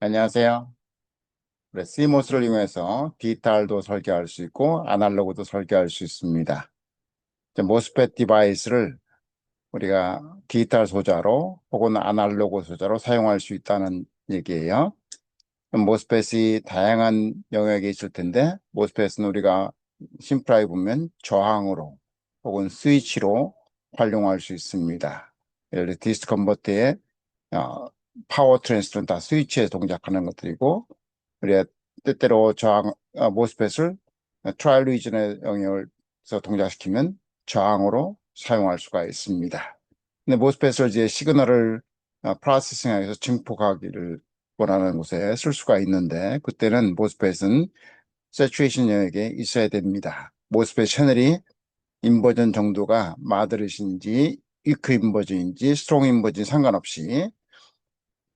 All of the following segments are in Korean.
안녕하세요. 그래, CMOS를 이용해서 디지털도 설계할 수 있고 아날로그도 설계할 수 있습니다. 모스펫 디바이스를 우리가 디지털 소자로 혹은 아날로그 소자로 사용할 수 있다는 얘기예요. 모스펫이 다양한 영역에 있을 텐데 모스펫은 우리가 심플하게 보면 저항으로 혹은 스위치로 활용할 수 있습니다. 예를 들어 디스트 컨버터의 어, 파워 트랜스fer은 다 스위치에 동작하는 것들이고 우리가 때때로 저항 모스펫을 트라이얼 리전의 영역에서 동작시키면 저항으로 사용할 수가 있습니다. 근데 모스펫을 이제 시그널을 프로세싱해서 증폭하기를 원하는 곳에 쓸 수가 있는데 그때는 모스펫은 세츄레이션 영역에 있어야 됩니다. 모스펫 채널이 인버전 정도가 마더릿인지 위크 인버전인지 스트롱 인버전 상관없이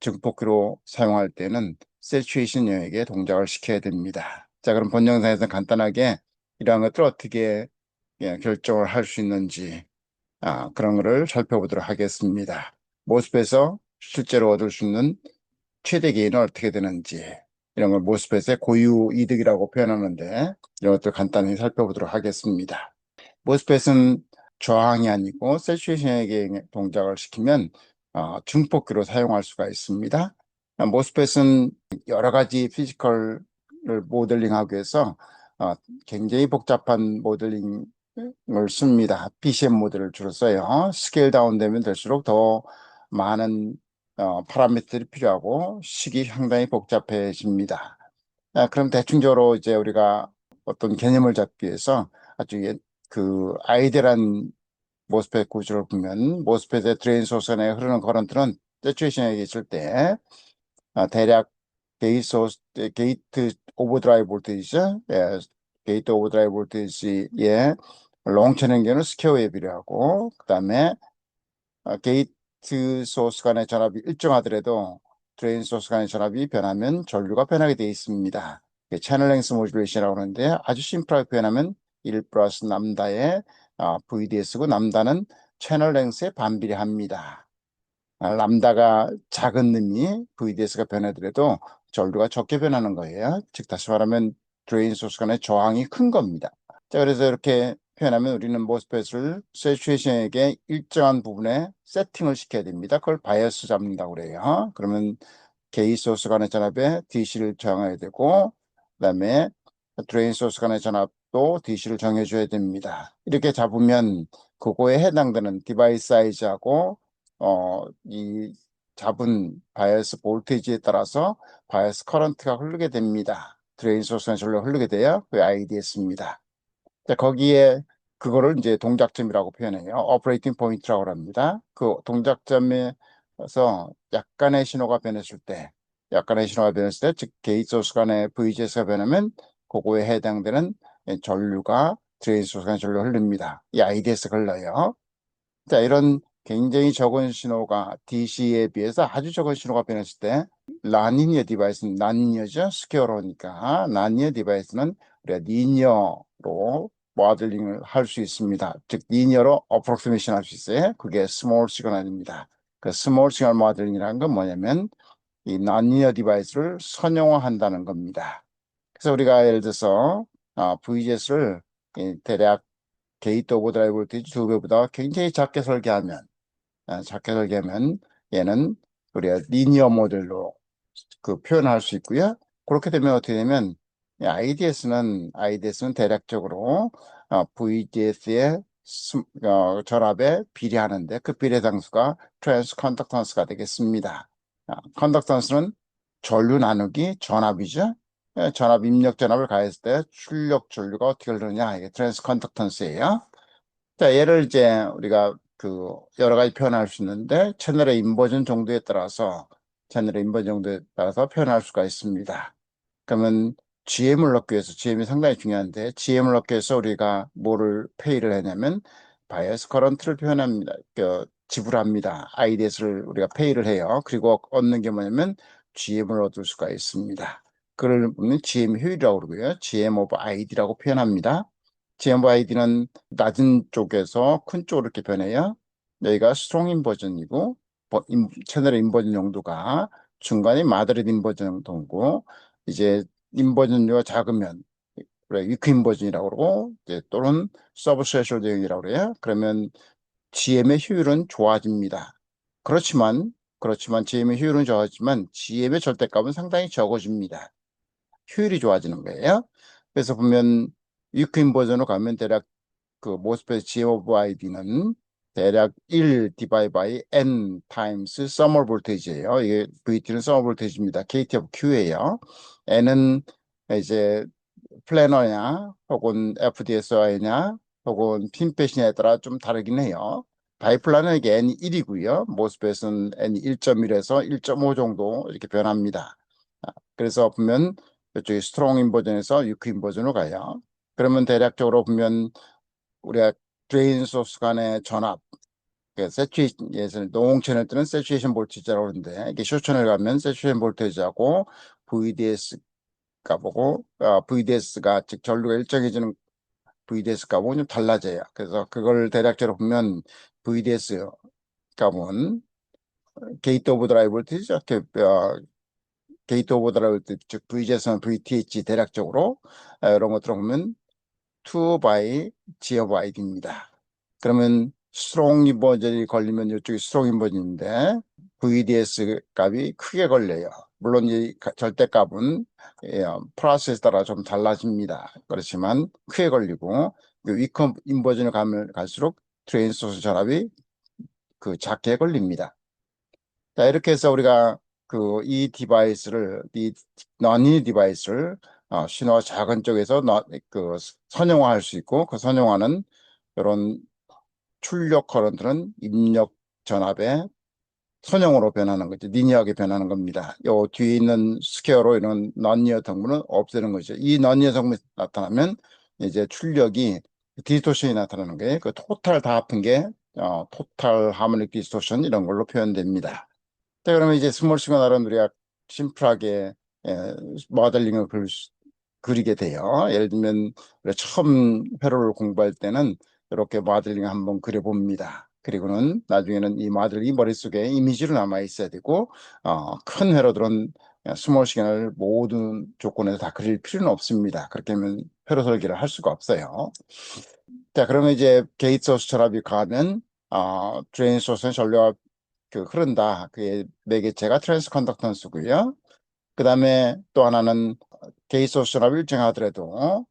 증폭기로 사용할 때는 세츄레이션 영역에 동작을 시켜야 됩니다. 자, 그럼 본 영상에서 간단하게 이러한 것들을 어떻게 결정을 할 수 있는지 그런 거를 살펴보도록 하겠습니다. 모스펫에서 실제로 얻을 수 있는 최대 게인은 어떻게 되는지 이런 걸 모스펫의 고유 이득이라고 표현하는데 이런 것들 간단히 살펴보도록 하겠습니다. 모스펫은 저항이 아니고 세츄레이션에게 동작을 시키면 증폭기로 사용할 수가 있습니다. 모스펫은 여러 가지 피지컬을 모델링하기 위해서 굉장히 복잡한 모델링을 씁니다. PCM 모델을 주로 써요. 스케일 다운 되면 될수록 더 많은 파라미터들이 필요하고 식이 상당히 복잡해집니다. 그럼 대충적으로 이제 우리가 어떤 개념을 잡기 위해서 아주 그 아이디어란 모스펫 구조를 보면 모스펫의 드레인 소스 안에 흐르는 커런트는 세츄레이션에 있을 때 대략 게이트 오버드라이브 볼테이지죠. 게이트 오버드라이브 볼테이지의 롱처 경우는 스퀘어 웨이비를 하고 그다음에 게이트 소스 간의 전압이 일정하더라도 드레인 소스 간의 전압이 변하면 전류가 변하게 되어 있습니다. 채널 랭스 모듈레이션이라고 하는데 아주 심플하게 표현하면 1 플러스 람다의 VDS고 람다는 채널 랭스에 반비례합니다. 람다가 작은 놈이 VDS가 변하더라도 전류가 적게 변하는 거예요. 즉 다시 말하면 드레인 소스 간의 저항이 큰 겁니다. 자, 그래서 이렇게 표현하면 우리는 모스펫을 세츄에이션에게 일정한 부분에 세팅을 시켜야 됩니다. 그걸 바이어스 잡는다고 그래요. 그러면 게이 소스 간의 전압에 DC를 정해야 되고 그다음에 드레인 소스 간의 전압도 DC를 정해줘야 됩니다. 이렇게 잡으면 그거에 해당되는 디바이스 사이즈하고 이 잡은 바이어스 볼테이지에 따라서 바이어스 커런트가 흐르게 됩니다. 드레인 소스가 절로 흐르게 돼야 그 IDS입니다. 자, 거기에 그거를 이제 동작점이라고 표현해요. 오퍼레이팅 포인트라고 합니다. 그 동작점에서 약간의 신호가 변했을 때, 즉 게이트 소스 간의 VGS가 변하면 그거에 해당되는 전류가 드레인 소스 간의 전류가 흐릅니다. 이 IDS가 흘러요. 자, 이런 굉장히 적은 신호가 DC에 비해서 아주 적은 신호가 변했을 때 라니니어 디바이스는 라니니어죠. 스퀘어로니까 라니니어 디바이스는 우리가 리니어로 모델링을 할 수 있습니다. 즉 리니어로 어프로크시메이션 할 수 있어요. 그게 스몰 시그널입니다. 그 스몰 시그널 모델링이라는 건 뭐냐면 이 라니니어 디바이스를 선형화한다는 겁니다. 그래서 우리가 예를 들어서 VGS를 대략 게이트 오버드라이브 볼테이지 2배보다 굉장히 작게 설계하면 얘는 우리가 리니어 모델로 그 표현할 수 있고요. 그렇게 되면 어떻게 되면 IDS는 대략적으로 VDS의 전압에 비례하는데 그 비례 상수가 트랜스 컨덕턴스가 되겠습니다. 컨덕턴스는 전류 나누기 전압이죠. 전압 입력 전압을 가했을 때 출력 전류가 어떻게 흐르느냐 이게 트랜스 컨덕턴스예요. 자, 얘를 이제 우리가 그 여러 가지 표현할 수 있는데 채널의 인버전 정도에 따라서 표현할 수가 있습니다. 그러면 GM을 넣기 위해서 GM이 상당히 중요한데 GM을 넣기 위해서 우리가 뭐를 페이를 하냐면 바이어스 커런트를 표현합니다. 지불합니다. IDS를 우리가 페이를 해요. 그리고 얻는 게 뭐냐면 GM을 얻을 수가 있습니다. 그걸 보면 GM 효율이라고 그러고요. GM 오브 ID라고 표현합니다. GMYD는 낮은 쪽에서 큰 쪽으로 이렇게 변해요. 여기가 스트롱 인버전이고 채널의 인버전 용도가 중간에 마드리드 인버전 정도고, 이제 인버전류가 작으면 그래 위크 인버전이라고 그러고, 이제 또는 서브 스레셜 대응이라고 그래요. 그러면 GM의 효율은 좋아집니다. 그렇지만 GM의 효율은 좋아지만 GM의 절대값은 상당히 적어집니다. 효율이 좋아지는 거예요. 그래서 보면 위크 인버전으로 가면 대략 그 모스펫 GM 오브 ID는 대략 1 디바이 바이 N 타임스 서머 볼테이지예요. 이게 VT는 서머 볼테이지입니다. KT 오브 Q예요. N은 이제 플래너냐 혹은 FDSI냐 혹은 핀펫이냐에 따라 좀 다르긴 해요. 바이플라는 이게 N이 1이고요. 모스펫은 N이 1.1에서 1.5 정도 이렇게 변합니다. 그래서 보면 이쪽에 스트롱 인버전에서 위크 인버전으로 가요. 그러면 대략적으로 보면 우리가 드레인 소스 간의 전압, 세츄에이션, 농 채널 때는 세츄에이션 볼티지라고 하는데, 이게 쇼 채널 가면 세츄에이션 볼티지하고 VDS가 보고, VDS가 즉 전류가 일정해지는 VDS 값은 좀 달라져요. 그래서 그걸 대략적으로 보면 VDS 값은 게이트 오브 드라이브 볼티지죠. 게이트 오브 드라이브 볼티지, 즉 VGS는 VTH 대략적으로 이런 것들을 보면 2 by G of ID입니다. 그러면 스트롱 인버전이 걸리면 이쪽이 스트롱 인버전인데 VDS 값이 크게 걸려요. 물론 이 절대값은 프로세스에 따라 좀 달라집니다. 그렇지만 크게 걸리고 위컴 인버전을 가면 갈수록 드레인 소스 전압이 그 작게 걸립니다. 자, 이렇게 해서 우리가 이 디바이스를, 이 너니 디바이스를 신호가 작은 쪽에서 선형화할 수 있고, 그 선형화는 이런 출력 커런트는 입력 전압의 선형으로 변하는 거죠. 리니어하게 변하는 겁니다. 요 뒤에 있는 스퀘어로 이런 넌리어 성분은 없애는 거죠. 이 넌리어 성분이 나타나면 이제 출력이 디스토션이 나타나는 거예요. 그 토탈 다 합한 게 토탈 하모닉 디스토션 이런 걸로 표현됩니다. 자, 그러면 이제 스몰 시그널은 우리가 심플하게 모델링을 그리게 돼요. 예를 들면 우리가 처음 회로를 공부할 때는 이렇게 모델링 한번 그려봅니다. 그리고는 나중에는 이 모델링이 머릿속에 이미지로 남아 있어야 되고 큰 회로들은 스몰 시그널 모든 조건에서 다 그릴 필요는 없습니다. 그렇게 하면 회로 설계를 할 수가 없어요. 자, 그러면 이제 게이트 소스 전압이 가면 드레인 소스는 전류가 흐른다. 그게 매개체가 트랜스 컨덕턴스고요. 그 다음에 또 하나는 게이트 소스 전압이 일정하더라도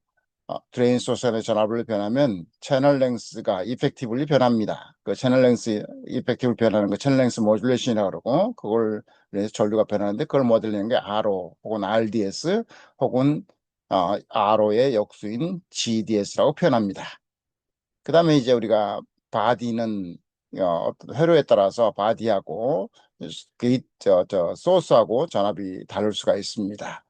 드레인 소스의 전압을 변하면 채널 랭스가 이펙티브리 변합니다. 그 채널 랭스 이펙티브리 변하는 거 채널 랭스 모듈레이션이라고 그러고 그걸 그래서 전류가 변하는데 그걸 모델링하는 게 RO 혹은 RDS 혹은 RO의 역수인 GDS라고 표현합니다. 그 다음에 이제 우리가 바디는 어떤 회로에 따라서 바디하고 소스하고 전압이 다를 수가 있습니다.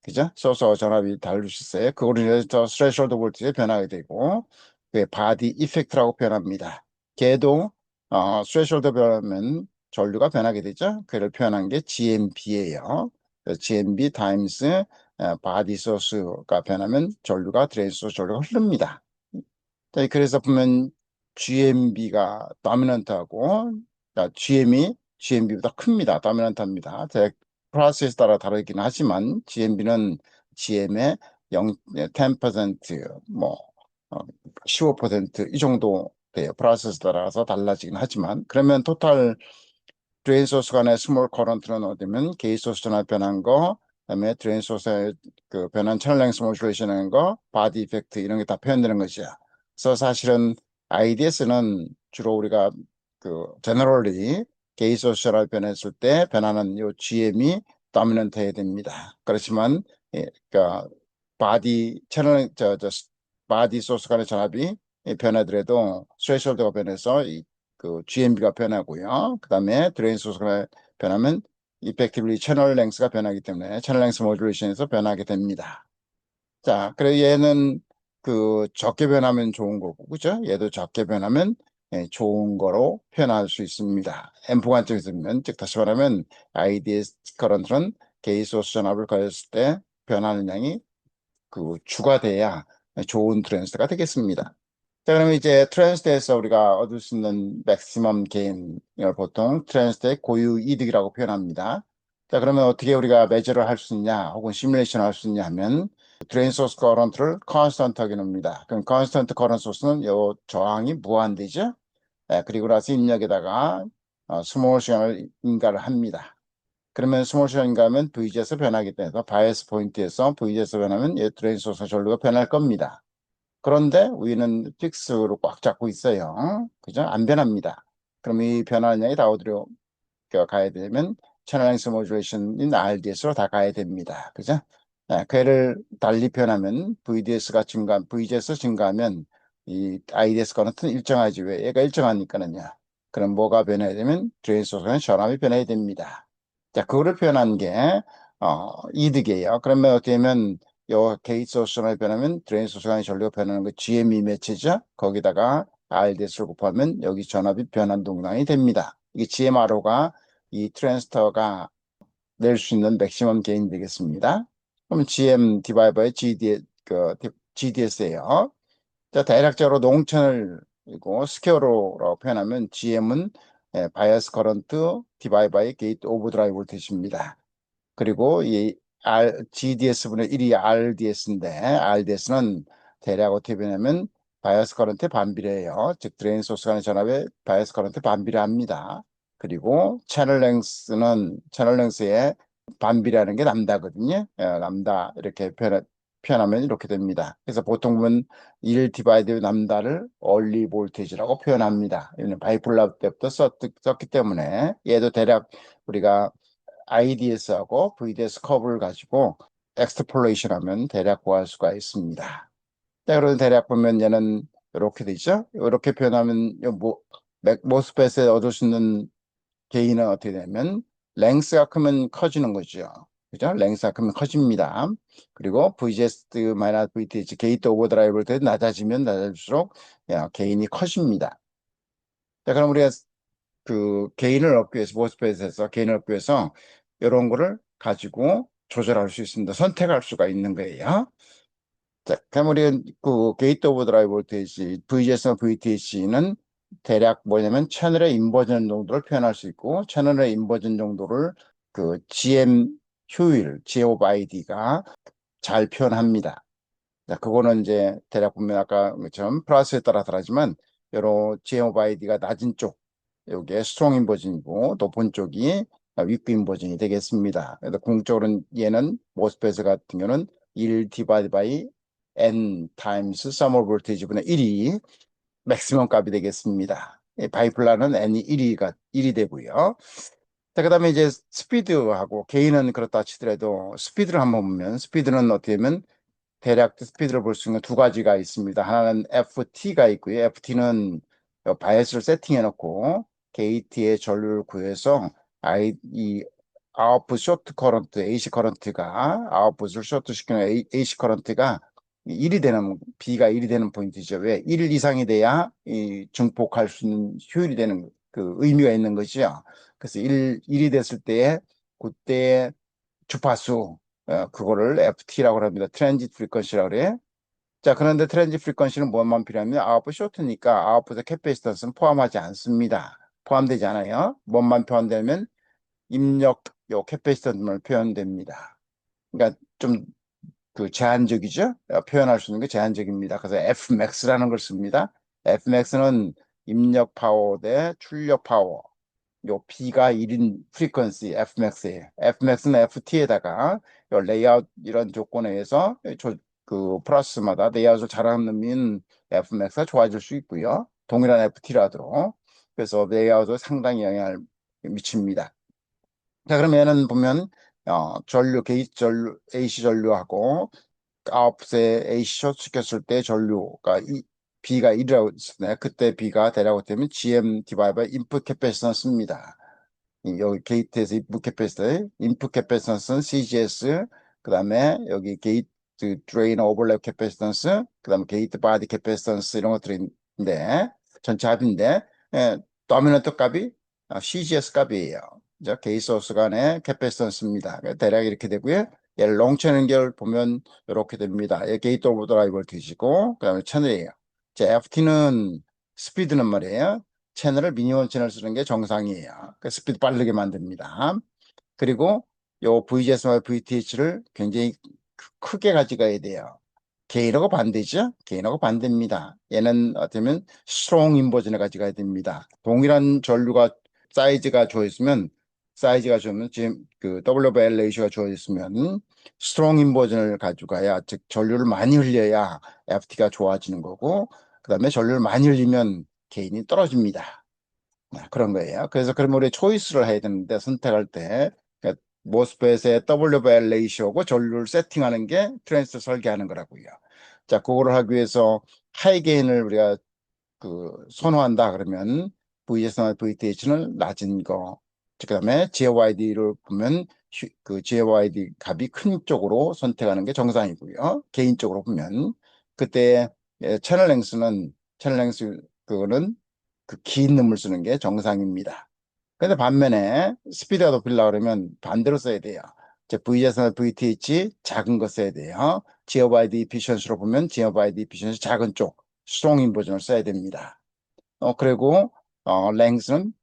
그죠? 소스와 전압이 다를 수 있어요. 그걸로 인해서 스레셜드 볼티지가 변하게 되고 그게 바디 이펙트라고 표현합니다. 걔도 스레셜드 변하면 전류가 변하게 되죠. 그를 표현한 게 GMB예요. GMB 타임스 바디 소스가 변하면 전류가 드레인 소스 전류가 흐릅니다. 자, 그래서 보면 GMB가 도미넌트하고 GMB보다 큽니다. 도미넌트합니다. 프로세스 따라 다르긴 하지만 GMB는 GM의 10% 뭐 15%이 정도 돼요. 프로세스 따라서 달라지긴 하지만 그러면 토탈 드레인 소스 간의 스몰 커런트는 어디면 게이트 소스 전압 변한 거, 그다음에 드레인 소스의 변한 채널 랭스 모듈레이션 하는 거, 바디 이펙트 이런 게 다 표현되는 거죠. 그래서 사실은 IDS는 주로 우리가 제너럴리 게이트 소스 전압 변했을 때 변하는 요 GM이 도미넌트 해야 됩니다. 그렇지만 그러니까 바디 채널 바디 소스 간의 전압이 변하더라도 스레셜드가 변해서 GMB가 변하고요. 그 다음에 드레인 소스가 변하면 이펙티브리 채널 랭스가 변하기 때문에 채널 랭스 모듈레이션에서 변하게 됩니다. 자, 그래 얘는 적게 변하면 좋은 거고, 그죠? 얘도 적게 변하면 좋은 거로 표현할 수 있습니다. 앰프 관점에서 보면, 즉 다시 말하면 IDS 커런트는 게이트 소스 전압을 가졌을 때 변하는 양이 주가 돼야 좋은 트랜스가 되겠습니다. 자, 그러면 이제 트랜스트에서 우리가 얻을 수 있는 맥시멈 게인을 보통 트랜스트의 고유 이득이라고 표현합니다. 자, 그러면 어떻게 우리가 매저를 할 수 있냐, 혹은 시뮬레이션을 할 수 있냐 하면, 드레인 소스 커런트를 컨스턴트 하게 놉니다. 그럼 컨스턴트 커런트 소스는 요 저항이 무한대죠. 네, 그리고 나서 입력에다가 스몰 시간을 인가를 합니다. 그러면 스몰 시간 인가하면 VG에서 변하기 때문에 바이어스 포인트에서 VG에서 변하면 이 드레인 소스 전류가 변할 겁니다. 그런데 우리는 픽스로 꽉 잡고 있어요. 그죠? 안 변합니다. 그럼 이 변하는 양이 다 어디로 가야 되면 채널 랭스 모듈레이션인 RDS로 다 가야 됩니다. 그죠? 네, 걔를 달리 변하면 VGS 증가하면 이 IDS 커런트는 일정하지. 왜? 얘가 일정하니까는요. 그럼 뭐가 변해야 되면 드레인 소스는 전압이 변해야 됩니다. 자, 그거를 표현한 게 이득이에요. 그러면 어떻게 하면 요 게이트 소스가 변하면 드레인 소스가 전류가 변하는 거 GME 매치죠. 거기다가 RDS를 곱하면 여기 전압이 변한 동량이 됩니다. 이게 GMRO가 이 트랜스터가 낼 수 있는 맥시멈 게인 되겠습니다. 그럼 GM 디바이버의 GDS예요. 자, 대략적으로 농천을 이고 스퀘어로라고 표현하면 GM은 바이어스 커런트 디바이버의 게이트 오버드라이브 볼테이지입니다. 그리고 이 GDS분의 1이 RDS인데 RDS는 대략 어떻게 변하면 바이어스 커런트의 반비례예요. 즉 드레인 소스 간의 전압의 바이어스 커런트 반비례합니다. 그리고 채널 랭스의 반비례하는 게 람다거든요. 람다 이렇게 표현하면 이렇게 됩니다. 그래서 보통 보면 1 디바이드 람다를 얼리 볼테이지라고 표현합니다. 이는 바이폴라 때부터 썼기 때문에 얘도 대략 우리가 IDS하고 VDS 커브를 가지고 엑스트폴레이션 하면 대략 구할 수가 있습니다. 자, 그럼 대략 보면 얘는 이렇게 되죠. 이렇게 표현하면 모스펫에 얻을 수 있는 게인은 어떻게 되면 랭스가 크면 커지는 거죠. 그죠? 랭스가 크면 커집니다. 그리고 VGS VTH 게이트 오버드라이브를 때 낮아지면 낮아질수록 게인이 커집니다. 자, 그럼 우리가 그 게인을 얻기 위해서 모스펫에서 게인을 얻기 위해서 이런 거를 가지고 조절할 수 있습니다. 선택할 수가 있는 거예요. 자, 그럼 우리 그 게이트 오브 드라이브 볼테이지 VGS나 VTC는 대략 뭐냐면 채널의 인버전 정도를 표현할 수 있고 채널의 인버전 정도를 그 GM 효율, G 오브 ID가 잘 표현합니다. 자, 그거는 이제 대략 보면 아까 것처럼 플러스에 따라 다르지만 여러 GM 오브 ID가 낮은 쪽 여기에 스트롱 인버전이고 높은 쪽이 위크 인버전이 되겠습니다. 그래서 궁극적으로는 얘는 모스페트 같은 경우는 1 디바이드 바이 n 타임스 서머 볼테이지분의 1이 맥시멈 값이 되겠습니다. 바이플라는 n이 1이 되고요. 자, 그다음에 이제 스피드하고 게인은 그렇다 치더라도 스피드를 한번 보면 스피드는 어떻게 하면 대략 스피드를 볼 수 있는 두 가지가 있습니다. 하나는 FT가 있고요. FT는 바이어스를 세팅해 놓고 게이트의 전류를 구해서 이 아웃풋 쇼트 커런트, AC 커런트가 아웃풋을 쇼트 시키는 AC 커런트가 1이 되는 B가 1이 되는 포인트죠. 왜? 1 이상이 돼야 이 증폭할 수 있는 효율이 되는 그 의미가 있는 거죠. 그래서 1이 됐을 때에 그때 주파수 그거를 FT라고 합니다. 트랜짓 프리퀀시라고 그래. 자, 그런데 트랜짓 프리퀀시는 뭐만 필요하면 아웃풋 쇼트니까 아웃풋의 캐패시턴스는 포함하지 않습니다. 포함되지 않아요. 뭐만 포함되면 입력 요 캐패시턴스만 표현됩니다. 그러니까 좀 그 제한적이죠. 표현할 수 있는 게 제한적입니다. 그래서 Fmax라는 걸 씁니다. Fmax는 입력 파워 대 출력 파워. 요 B가 1인 프리퀀시 Fmax예요. Fmax는 FT에다가 요 레이아웃 이런 조건에 의해서 그 플러스마다 레이아웃을 잘하면 Fmax가 좋아질 수 있고요. 동일한 FT라도. 그래서 레이아웃을 상당히 영향을 미칩니다. 자, 그러면은 보면 게이트 전류, AC 전류하고 아웃풋에 AC 숏 시켰을 때 전류가 B가 1이라고 했었네. 그때 B가 대략 되면 GM 디바이버 인풋 캐패시턴스입니다. 여기 게이트에서 인풋 캐패시턴스는 CGS, 그 다음에 여기 게이트 드레인 오버랩 캐패시턴스, 그 다음에 게이트 바디 캐패시턴스 이런 것들인데 전체 합인데 도미넌트 값이 CGS 값이에요. 게이트 소스 간의 캐패시턴스입니다. 대략 이렇게 되고요. 얘를 롱천 연결 보면 이렇게 됩니다. 얘 게이트 오버 드라이버를 뒤지고 그 다음에 채널이에요. FT는 스피드는 말이에요. 채널을 미니멈 채널 쓰는 게 정상이에요. 그 스피드 빠르게 만듭니다. 그리고 요 VGS와 VTH를 굉장히 크게 가져가야 돼요. 게인하고 반대죠? 게인하고 반대입니다. 얘는 어쩌면 스트롱 인버전을 가져가야 됩니다. 동일한 전류가 사이즈가 주어졌으면 지금 그 WL 레이쇼가 주어졌으면 스트롱 인버전을 가져가야, 즉 전류를 많이 흘려야 FT가 좋아지는 거고, 그다음에 전류를 많이 흘리면 게인이 떨어집니다. 그런 거예요. 그래서 그러면 우리 초이스를 해야 되는데, 선택할 때 그러니까 모스펫의 WL 레이쇼고 전류를 세팅하는 게 트랜지스터 설계하는 거라고요. 자, 그거를 하기 위해서 하이 게인을 우리가 선호한다 그러면 VS나 VTH는 낮은 거, 그다음에 GYD를 보면 그 GYD 값이 큰 쪽으로 선택하는 게 정상이고요. 개인적으로 보면 그때 채널 랭스 그거는 그 긴 놈을 쓰는 게 정상입니다. 근데 반면에 스피드가 높이려고 그러면 반대로 써야 돼요. VS나 VTH 작은 거 써야 돼요. GYD 에피션시로 보면 GYD 에피션시 작은 쪽 스트롱 인버전을 써야 됩니다. 그리고 랭스는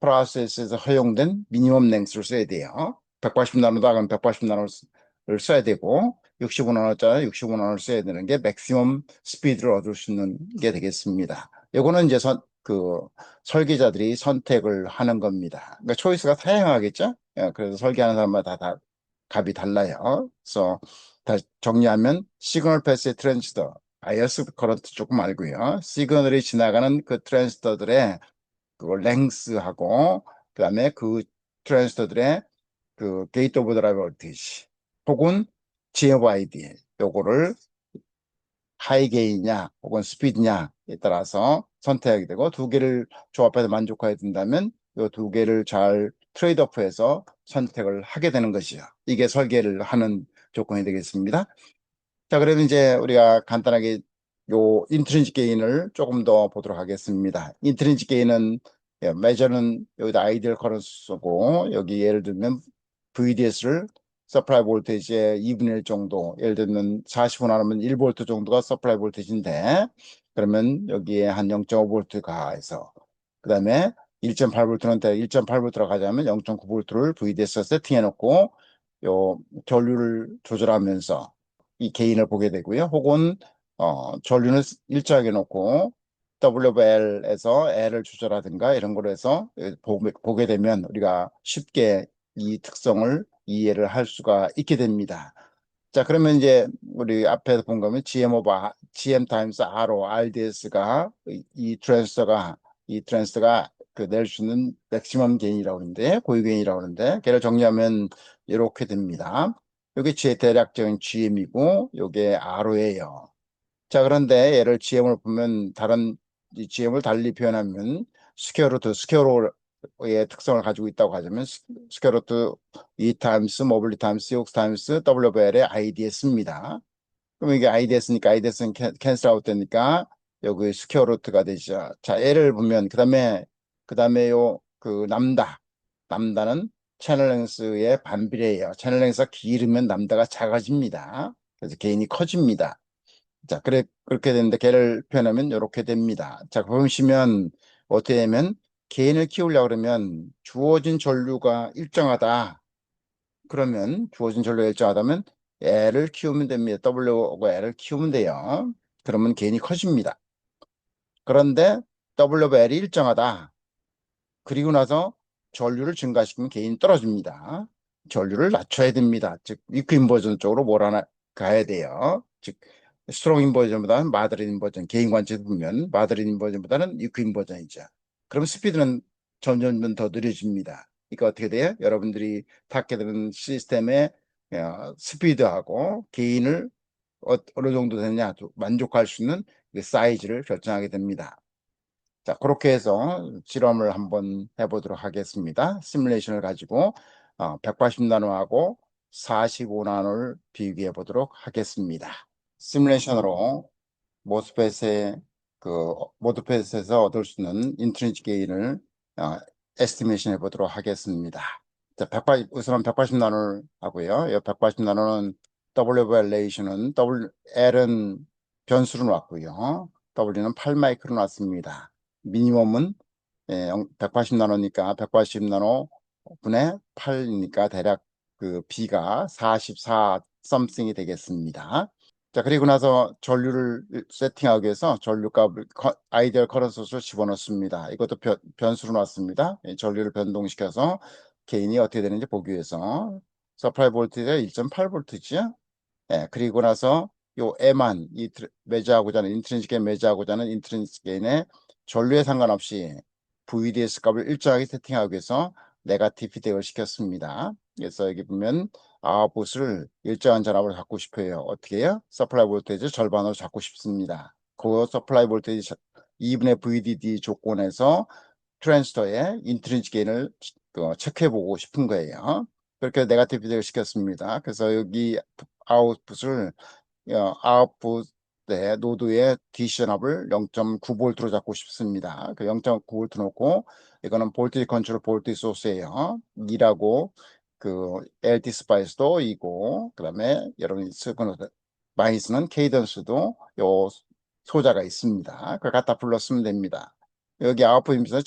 프로세스에서 허용된 미니멈 랭스를 써야 돼요. 180나노다 그러면 180나노를 써야 되고 65나노짜리 65나노를 써야 되는 게 맥시멈 스피드를 얻을 수 있는 게 되겠습니다. 이거는 이제 설계자들이 선택을 하는 겁니다. 그러니까 초이스가 다양하겠죠? 예, 그래서 설계하는 사람마다 다 값이 달라요. 그래서 다시 정리하면 시그널 패스의 트랜지스터 바이어스 커런트 조금 알고요. 시그널이 지나가는 그 트랜지스터들의 그 랭스하고 그다음에 그 트랜지스터들의 그 게이트 오브 드라이브 볼티지 혹은 GFID 요거를 하이 게인이냐 혹은 스피드냐에 따라서 선택하게 되고 두 개를 조합해서 만족해야 된다면 이 두 개를 잘 트레이드오프해서 선택을 하게 되는 것이죠. 이게 설계를 하는 조건이 되겠습니다. 자, 그러면 이제 우리가 간단하게 요 인트린식 게인을 조금 더 보도록 하겠습니다. 인트린식 게인은 메저는 여기다 아이디얼 커런스 쓰고 여기 예를 들면 VDS를 서플라이 볼테이지의 2분의 1 정도, 예를 들면 45 나누면 1볼트 정도가 서플라이 볼테이지인데 그러면 여기에 한 0.5볼트 가해서 그다음에 1.8볼트는 1.8볼트로 가자면 0.9볼트를 VDS에 세팅해 놓고 요 전류를 조절하면서 이 개인을 보게 되고요. 혹은 전류는 일정하게 놓고 WL에서 L을 조절하든가 이런 걸로 해서 보게 되면 우리가 쉽게 이 특성을 이해를 할 수가 있게 됩니다. 자, 그러면 이제 우리 앞에서 본 거면 GM 타임스 R로 RDS가 이 트랜스터가 그 낼 수 있는 맥시멈 게인이라고 하는데 고유 게인이라고 하는데 걔를 정리하면 이렇게 됩니다. 이게 제 대략적인 GM이고 이게 RO예요. 자, 그런데 얘를 GM을 보면 다른 이 GM을 달리 표현하면 스퀘어루트의 특성을 가지고 있다고 하자면 스퀘어루트 2 타임스 모빌리 타임스 6 타임스 WL의 IDS입니다. 그럼 이게 IDS니까 IDS는 캔슬 아웃 되니까 여기 스퀘어루트가 되죠. 자, 얘를 보면 그다음에 요 그 남다는 채널 랭스의 반비례예요. 채널 랭스가 길으면 남다가 작아집니다. 그래서 개인이 커집니다. 자, 그렇게 되는데 걔를 표현하면 이렇게 됩니다. 자, 보시면 어떻게 되면 개인을 키우려고 그러면 주어진 전류가 일정하다. 그러면 주어진 전류가 일정하다면 L을 키우면 됩니다. W하고 L을 키우면 돼요. 그러면 개인이 커집니다. 그런데 WL이 일정하다. 그리고 나서 전류를 증가시키면 개인이 떨어집니다. 전류를 낮춰야 됩니다. 즉 위크 인버전 쪽으로 몰아가야 돼요. 즉 스트롱 인버전보다는 마더린 인버전, 개인 관점에서 보면 마더린 인버전보다는 위크 인버전이죠. 그럼 스피드는 점점 더 느려집니다. 그러니까 어떻게 돼요? 여러분들이 닿게 되는 시스템의 스피드하고 개인을 어느 정도 되느냐 만족할 수 있는 그 사이즈를 결정하게 됩니다. 자, 그렇게 해서 실험을 한번 해보도록 하겠습니다. 시뮬레이션을 가지고 180나노하고 45나노를 비교해 보도록 하겠습니다. 시뮬레이션으로 모스펫의 모드펫에서 얻을 수 있는 인트린식 게인을 에스티메이션 해보도록 하겠습니다. 자, 우선 180나노를 하고요. 이 180나노는 WL레이션은 L은 변수로 놨고요. W는 8마이크로 놨습니다. 미니멈은 180나노니까 180나노 분의 8이니까 대략 그 B가 44 something이 되겠습니다. 자, 그리고 나서 전류를 세팅하기 위해서 전류값을 아이디얼 커런트 소스를 집어넣습니다. 이것도 변수로 놨습니다. 전류를 변동시켜서 게인이 어떻게 되는지 보기 위해서 서프라이 볼티지가 1.8V죠. 예, 그리고 나서 요 M만 매주하고자 하는 인트린식 게인 매주하고자 하는 인트린식 게인의 전류에 상관없이 VDS 값을 일정하게 세팅하기 위해서 네거티브 피드백을 시켰습니다. 그래서 여기 보면 아웃풋을 일정한 전압으로 잡고 싶어요. 어떻게 해요? 서플라이 볼테이지 절반으로 잡고 싶습니다. 그 서플라이 볼테이지 2분의 VDD 조건에서 트랜스터의 인트린식 게인을 체크해 보고 싶은 거예요. 그렇게 네거티브 피드백을 시켰습니다. 그래서 여기 아웃풋을 아웃풋의 노드의 D시전압을 0.9V로 잡고 싶습니다. 그 0.9V 놓고 이거는 볼티지 컨트롤 볼티지 소스예요. 2라고 그 LT 스파이스도 이고 그다음에 여러분이 쓰는 많이 쓰는 케이던스도 요 소자가 있습니다. 그걸 갖다 불러 쓰면 됩니다. 여기 아웃풋 임피던스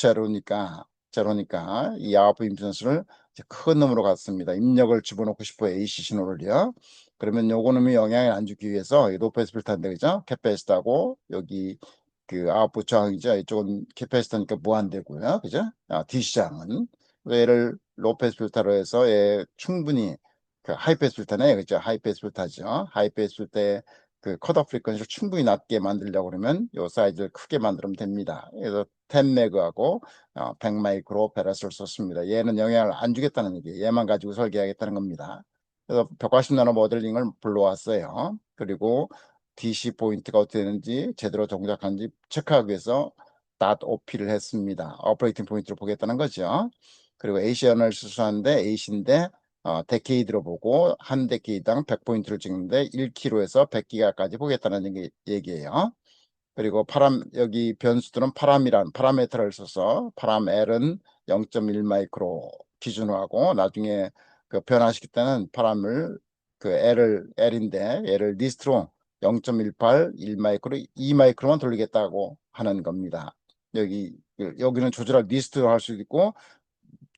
제로니까 이 아웃풋 임피던스를 큰 놈으로 갔습니다. 입력을 집어넣고 싶어요. AC 신호를요. 그러면 요거는 영향을 안 주기 위해서 로페스 필터인데 그죠? 캐패시터하고 여기 그 아웃풋 저항이죠. 이쪽은 캐패시터니까 무한대고요. 그죠? D시장은 얘를 로페스 필터로 해서 충분히 그 하이패스 필터네. 그죠? 하이패스 필터죠. 하이패스 필터의 그 컷오프 프리퀀시를 충분히 낮게 만들려고 그러면 요 사이즈를 크게 만들면 됩니다. 그래서 10매그하고 100마이크로 베라스를 썼습니다. 얘는 영향을 안 주겠다는 얘기. 얘만 가지고 설계하겠다는 겁니다. 그래서 180나노 모델링을 불러왔어요. 그리고 DC 포인트가 어떻게 되는지 제대로 동작하는지 체크하기 위해서 .op를 했습니다. 오퍼레이팅 포인트를 보겠다는 거죠. 그리고 AC 언어를 수수하는데 AC인데 데케이드로 보고 한 데케이드당 100포인트를 찍는데 1km에서 100기가까지 보겠다는 얘기예요. 그리고 여기 변수들은 파라미터를 써서 파람 L은 0.1 마이크로 기준으로 하고 나중에 그 변화시킬 때는 파람을 그 L인데 얘를 리스트로 0.18, 1 마이크로, 2 마이크로만 돌리겠다고 하는 겁니다. 여기는 조절할 리스트로 할 수도 있고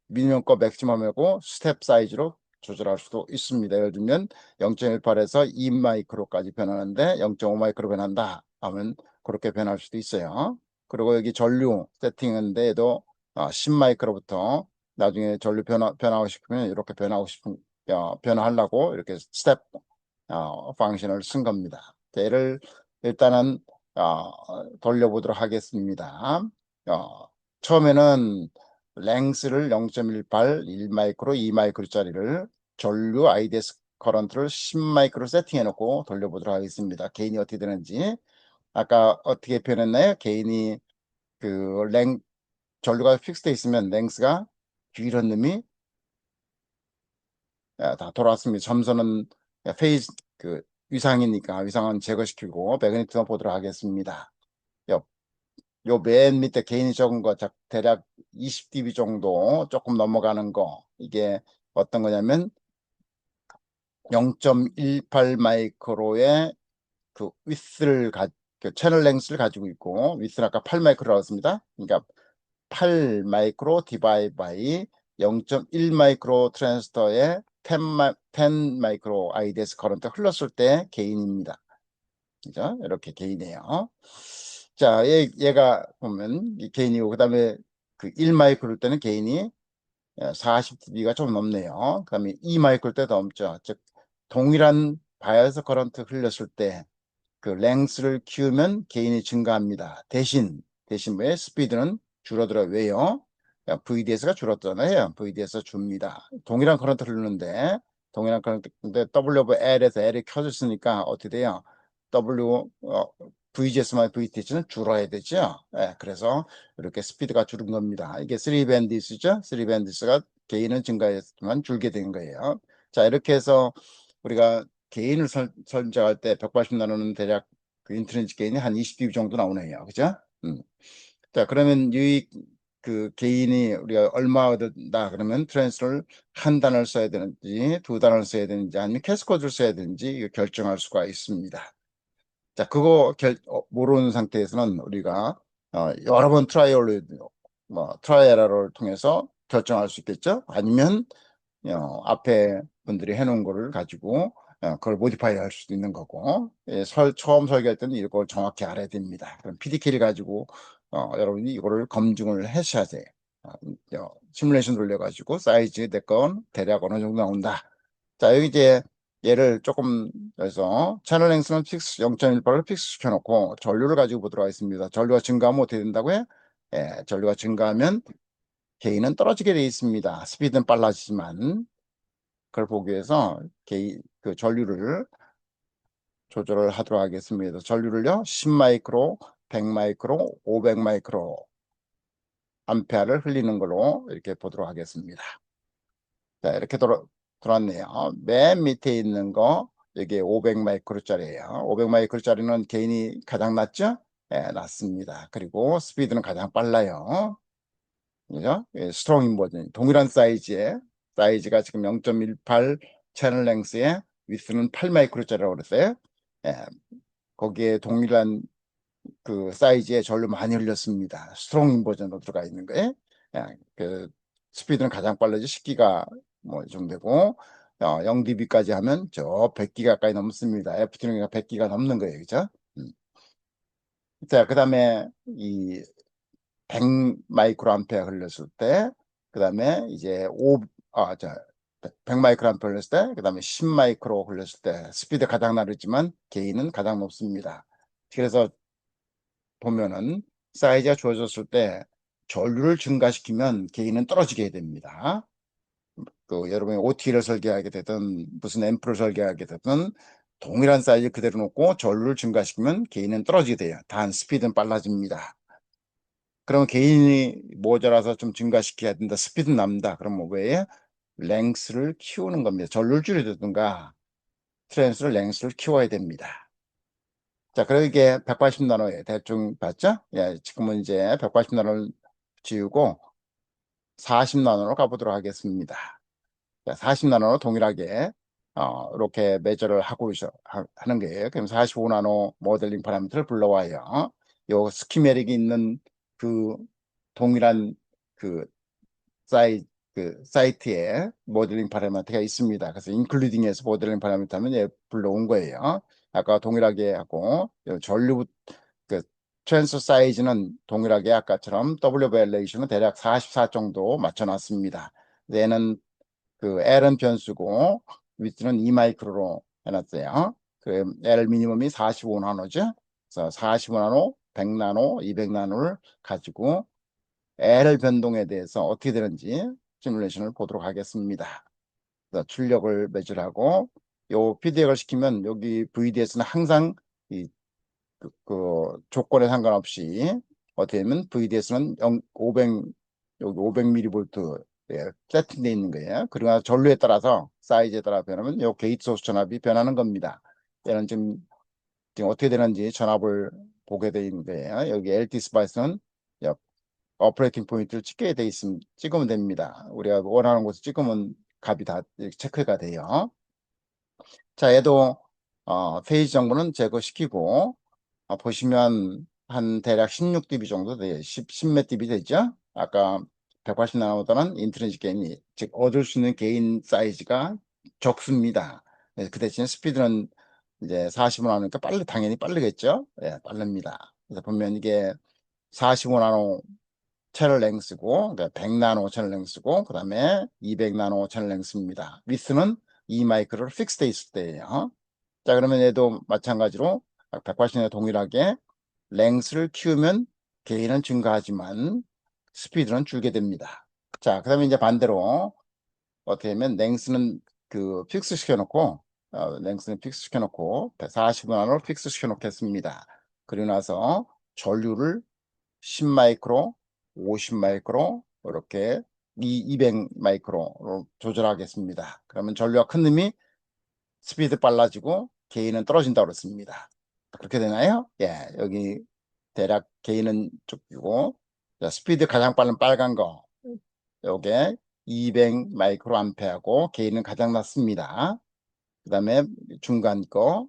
미니멈과 맥시멈하고 스텝 사이즈로 조절할 수도 있습니다. 예를 들면 0.18에서 2 마이크로까지 변하는데 0.5 마이크로 변한다 하면 그렇게 변할 수도 있어요. 그리고 여기 전류 세팅인데도 10 마이크로부터 나중에 전류 변하고 싶으면 이렇게 변화하려고 이렇게 스텝 펑션을 쓴 겁니다. 얘를 일단은 돌려보도록 하겠습니다. 처음에는 랭스를 0.18, 1 마이크로, 2 마이크로짜리를 전류 IDS 커런트를 10 마이크로 세팅해 놓고 돌려보도록 하겠습니다. 게인이 어떻게 되는지. 아까 어떻게 표현했나요? 게인이 전류가 픽스되어 있으면 랭스가 이런 놈이 다 돌아왔습니다. 점선은 페이즈 위상이니까 위상은 제거시키고 매그니트만 보도록 하겠습니다. 요 맨 밑에 개인이 적은 거 대략 20dB 정도 조금 넘어가는 거 이게 어떤 거냐면 0.18 마이크로의 그 그 채널 랭스를 가지고 있고 위스는 아까 8 마이크로라고 했습니다. 그러니까 8 마이크로 디바이 바이 0.1 마이크로 트랜스터에 10 마이크로 IDS 커런트 흘렀을 때 게인입니다. 그죠? 이렇게 게인이에요. 자, 얘가 보면 이 게인이고 그다음에 그 1 마이크로일 때는 게인이 40dB가 좀 넘네요. 그다음에 2 마이크로일 때 더 넘죠. 즉 동일한 바이어스 커런트 흘렸을 때 그 랭스를 키우면 게인이 증가합니다. 대신 왜 스피드는 줄어들어요. 왜요? VDS가 줄었잖아요. VDS 줍니다. 동일한 커런트 흐르는데 동일한 커런트인데 WL에서 L이 켜져 있으니까 어떻게 돼요? VGS만 VTH는 줄어야 되죠. 그래서 이렇게 스피드가 줄은 겁니다. 이게 3밴디스죠. 3밴디스가 게인은 증가했지만 줄게 된 거예요. 자, 이렇게 해서 우리가 게인을 설정할 때 180나노는 대략 그 인트린식 게인이 한 20dB 정도 나오네요. 그죠? 자, 그러면 그 게인이 우리가 얼마 얻는다 그러면 트랜스를 한 단어를 써야 되는지 두 단어를 써야 되는지 아니면 캐스코드를 써야 되는지 결정할 수가 있습니다. 자, 그거 모르는 상태에서는 우리가 여러 번 트라이얼을 통해서 결정할 수 있겠죠? 아니면 앞에 분들이 해놓은 거를 가지고 그걸 모디파이 할 수도 있는 거고, 예, 처음 설계할 때는 이걸 정확히 알아야 됩니다. 그럼 PDK를 가지고 여러분이 이거를 검증을 하셔야 돼요. 시뮬레이션 돌려가지고 사이즈 내 건 대략 어느 정도 나온다. 자, 여기 이제 얘를 조금 해서 채널 랭스는 픽스 0.18을 픽스 시켜놓고 전류를 가지고 보도록 하겠습니다. 전류가 증가하면 어떻게 된다고요? 예, 전류가 증가하면 게인은 떨어지게 되어 있습니다. 스피드는 빨라지지만 그걸 보기 위해서 그 전류를 조절을 하도록 하겠습니다. 전류를요 10 마이크로, 100 마이크로, 500 마이크로 암페어를 흘리는 걸로 이렇게 보도록 하겠습니다. 자, 이렇게 돌았네요. 맨 밑에 있는 거 여기 500 마이크로짜리예요. 500 마이크로짜리는 게인이 가장 낮죠? 네, 낮습니다. 그리고 스피드는 가장 빨라요. 그죠? 예, 스트롱 인버전 동일한 사이즈가 지금 0.18 채널 랭스에 위스는 8 마이크로짜리라고 그랬어요. 예, 거기에 동일한 그 사이즈의 전류 많이 흘렸습니다. 스트롱 인버전으로 들어가 있는 거예요. 예, 그 스피드는 가장 빨라지 10기가 뭐 이 정도 되고 0dB까지 하면 저 100기가 가까이 넘습니다. FT가 100기가 넘는 거예요. 그죠? 자, 그다음에 이 100 마이크로 암페어 흘렸을 때, 그 다음에 이제 100 마이크로 암페어 흘렸을 때, 그 다음에 10 마이크로 흘렸을 때, 스피드 가장 낮았지만 게인은 가장 높습니다. 그래서 보면은 사이즈가 주어졌을 때 전류를 증가시키면 게인은 떨어지게 됩니다. 그 여러분이 OT를 설계하게 되든 무슨 앰프를 설계하게 되든 동일한 사이즈 그대로 놓고 전류를 증가시키면 게인은 떨어지게 돼요. 단 스피드는 빨라집니다. 그러면 개인이 모자라서 좀 증가시켜야 된다. 스피드 남다. 그러면 왜? 랭스를 키우는 겁니다. 전류를 줄이든가 트랜스를 랭스를 키워야 됩니다. 자, 그리고 이게 180나노에 대충 봤죠? 예, 지금은 이제 180나노를 지우고 40나노로 가보도록 하겠습니다. 자, 40나노로 동일하게 이렇게 매저를 하는 거예요. 그럼 45나노 모델링 파라미터를 불러와요. 요 스키메릭이 있는 그 동일한 그 사이트에 모델링 파라미터가 있습니다. 그래서 인클루딩에서 모델링 파라미터 하면 얘 불러온 거예요. 아까 동일하게 하고 전류 그 트랜스퍼 사이즈는 동일하게 아까처럼 W 밸레이션은 대략 44 정도 맞춰놨습니다. 얘는 그 L은 변수고 위치는 2마이크로로 해놨어요. 그 L 미니멈이 45나노죠. 그래서 45나노, 100나노, 200나노를 가지고 L 변동에 대해서 어떻게 되는지 시뮬레이션을 보도록 하겠습니다. 그래서 출력을 매질하고 요 PDX을 시키면 여기 VDS는 항상 그 조건에 상관없이 어떻게 되면 VDS는 500 여기 500mV 세팅되어 있는 거예요. 그리고 전류에 따라서 사이즈에 따라 변하면 요 게이트 소스 전압이 변하는 겁니다. 얘는 지금 어떻게 되는지 전압을 보게 되어 있는 거예요. 여기 LT 스파이스는 오퍼레이팅 포인트를 찍으면 됩니다. 우리가 원하는 곳을 찍으면 값이 다 이렇게 체크가 돼요. 자, 얘도 페이지 정보는 제거시키고 보시면 한 대략 16dB 정도 돼요. 10몇 dB 되죠? 아까 180 나노보다는 인트리직 게인이 즉 얻을 수 있는 게인 사이즈가 적습니다. 그 대신 스피드는 이제 40원 하니까 당연히 빠르겠죠? 예, 빠릅니다. 그래서 보면 이게 45나노 채널 랭스고 100나노 채널 랭스고 그 다음에 200나노 채널 랭스입니다. 위스는 2마이크로로 픽스돼 있을 때예요. 자, 그러면 얘도 마찬가지로 180에 동일하게 랭스를 키우면 게인은 증가하지만 스피드는 줄게 됩니다. 자, 그 다음에 이제 반대로 어떻게 하면 랭스는 그 픽스 시켜놓고 랭스는 픽스 시켜놓고 145나노로 픽스 시켜놓겠습니다. 그리고 나서 전류를 10 마이크로, 50 마이크로 이렇게 200 마이크로로 조절하겠습니다. 그러면 전류가 큰 놈이 스피드 빨라지고 게인은 떨어진다고 그랬습니다. 그렇게 되나요? 예, 여기 대략 게인은 쫓기고 스피드 가장 빠른 빨간 거 요게 200 마이크로 암페어고 게인은 가장 낮습니다. 그 다음에 중간 거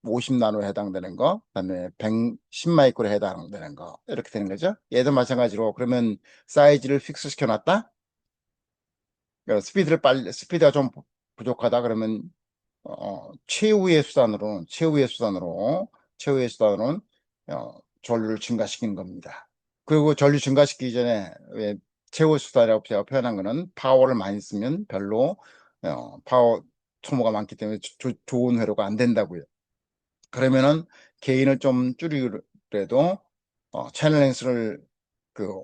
50나노에 해당되는 거, 그다음에 110 마이크로에 해당되는 거 이렇게 되는 거죠. 얘도 마찬가지로 그러면 사이즈를 픽스 시켜놨다. 스피드가 좀 부족하다 그러면 최후의 수단으로는 전류를 증가시키는 겁니다. 그리고 전류 증가시키기 전에 왜 최후의 수단이라고 제가 표현한 거는 파워를 많이 쓰면 별로 파워 소모가 많기 때문에 좋은 회로가 안 된다고요. 그러면은 게인을 좀 줄이더라도 채널 랭스를 그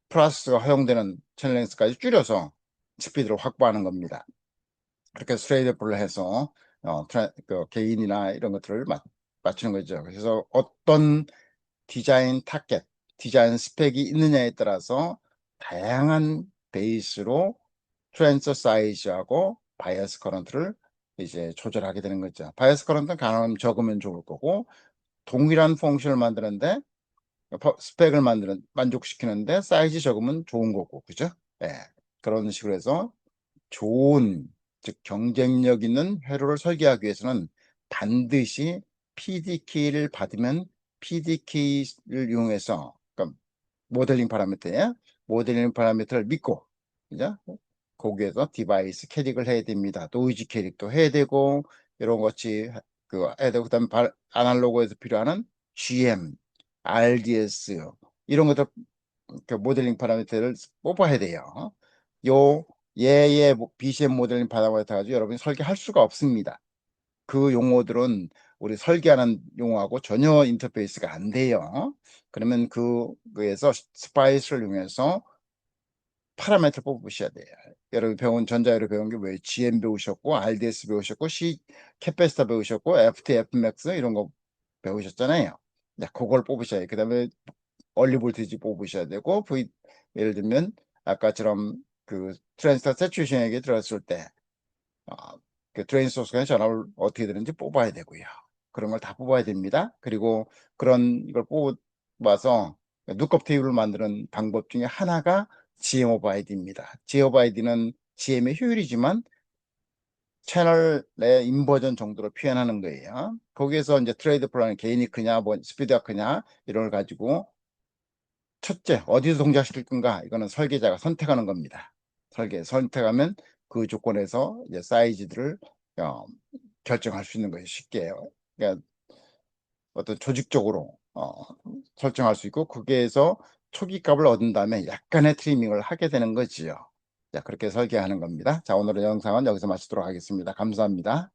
프로세스가 허용되는 채널 랭스까지 줄여서 스피드를 확보하는 겁니다. 그렇게 스트레이트풀을 해서 그 개인이나 이런 것들을 맞추는 거죠. 그래서 어떤 디자인 타겟, 디자인 스펙이 있느냐에 따라서 다양한 베이스로 트랜스퍼 사이즈하고 바이어스 커런트를 이제 조절하게 되는 거죠. 바이어스 커런트는 가능하면 적으면 좋을 거고, 동일한 펑션을 만드는데 스펙을 만족시키는데 사이즈 적으면 좋은 거고, 그죠? 예. 그런 식으로 해서 좋은, 즉 경쟁력 있는 회로를 설계하기 위해서는 반드시 PDK를 받으면 PDK를 이용해서, 그러니까 모델링 파라미터를 믿고, 그죠? 거기에서 디바이스 캐릭을 해야 됩니다. 노이즈 캐릭도 해야 되고, 이런 것이 해야 되고, 그다음에 아날로그에서 필요한 GM, RDS 이런 것들, 그 모델링 파라미터를 뽑아야 돼요. 요 얘의 BCM 모델링 파라미터 가지고 여러분이 설계할 수가 없습니다. 그 용어들은 우리 설계하는 용어하고 전혀 인터페이스가 안 돼요. 그러면 그에서 스파이스를 이용해서 파라미터 뽑으셔야 돼요. 여러분 전자회로 배운 게 왜 GM 배우셨고, RDS 배우셨고, 캐패시터 배우셨고, FT, Fmax 이런 거 배우셨잖아요. 자, 그걸 뽑으셔야 돼요. 그 다음에 얼리 볼티지 뽑으셔야 되고, 예를 들면 아까처럼 그 트랜스터 세츄에이션 얘기 들었을 때 그 드레인 소스가 전압을 어떻게 되는지 뽑아야 되고요. 그런 걸 다 뽑아야 됩니다. 그리고 그런 걸 뽑아서 누컵 테이블을 만드는 방법 중에 하나가 GM 오브 아이디입니다. GM 오브 아이디는 GM의 효율이지만 채널의 인버전 정도로 표현하는 거예요. 거기에서 이제 트레이드 플랜 개인이 크냐, 뭐 스피드가 크냐 이런 걸 가지고 첫째, 어디서 동작시킬 건가? 이거는 설계자가 선택하는 겁니다. 선택하면 그 조건에서 이제 사이즈들을 결정할 수 있는 것이 쉽게, 그러니까 어떤 조직적으로 설정할 수 있고, 거기에서 초기 값을 얻은 다음에 약간의 트리밍을 하게 되는 거지요. 자, 그렇게 설계하는 겁니다. 자, 오늘의 영상은 여기서 마치도록 하겠습니다. 감사합니다.